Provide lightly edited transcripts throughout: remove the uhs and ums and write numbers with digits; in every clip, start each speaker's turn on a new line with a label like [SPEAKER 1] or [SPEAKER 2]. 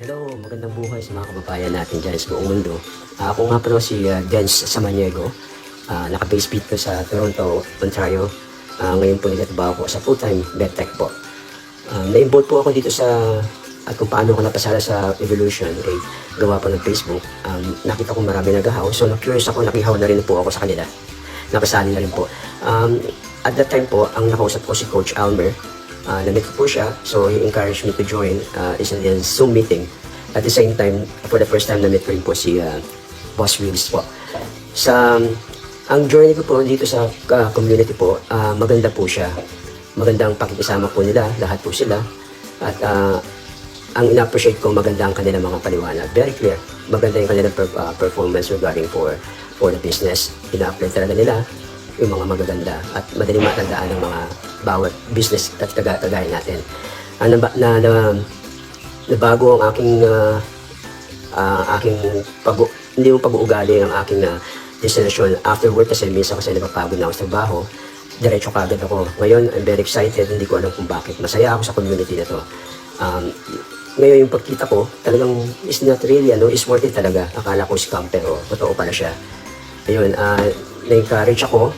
[SPEAKER 1] Hello, magandang buhay sa mga kababayan natin dyan sa buong mundo. Ako nga pala si Dens Samaniego. Naka-base dito sa Toronto, Ontario. Ngayon po nagtatrabaho ko sa full-time medtech po. Na-involve po ako dito at kung paano ako napasala sa Evolution, gawa po ng Facebook. Nakita ko marami nagahaw, so na-curious ako, nakihaw na rin po ako sa kanila. Napasali na rin po. At that time po, ang nakausap ko si Coach Almer. Na-meet ko po siya, so he encouraged me to join isang Zoom meeting. At the same time, for the first time na-meet ko rin po si Boss Wills po. Ang journey ko po dito sa community po, maganda po siya. Magandang pakikisama po nila, lahat po sila. At ang ina-appreciate ko, maganda ang kanilang mga paliwanag. Very clear. Maganda yung kanilang performance regarding for the business. Ina-apply talaga nila yung mga magaganda at madaling matandaan ng mga bawat business at kagaya natin. Nabago ang aking hindi yung pag-uugali ang aking destination after work kasi minsan kasi napapagod na ako sa trabaho. Diretso kagad ako. Ngayon, I'm very excited. Hindi ko alam kung bakit. Masaya ako sa community na to. Ngayon yung pagkita ko, talagang is not really, is worth it talaga. Akala ko scam pero totoo pala siya. Ayun, na-encourage ako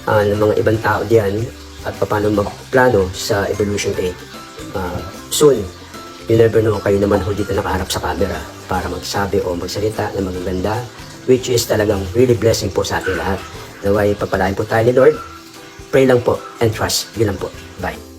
[SPEAKER 1] ng mga ibang tao diyan at paano magplano sa Evolution 8. Soon, you never know, kayo naman ho dito nakaharap sa camera para magsabi o magsalita na magaganda, which is talagang really blessing po sa ating lahat. Naway pagpalain po tayo ni Lord. Pray lang po and trust. Yun lang po. Bye.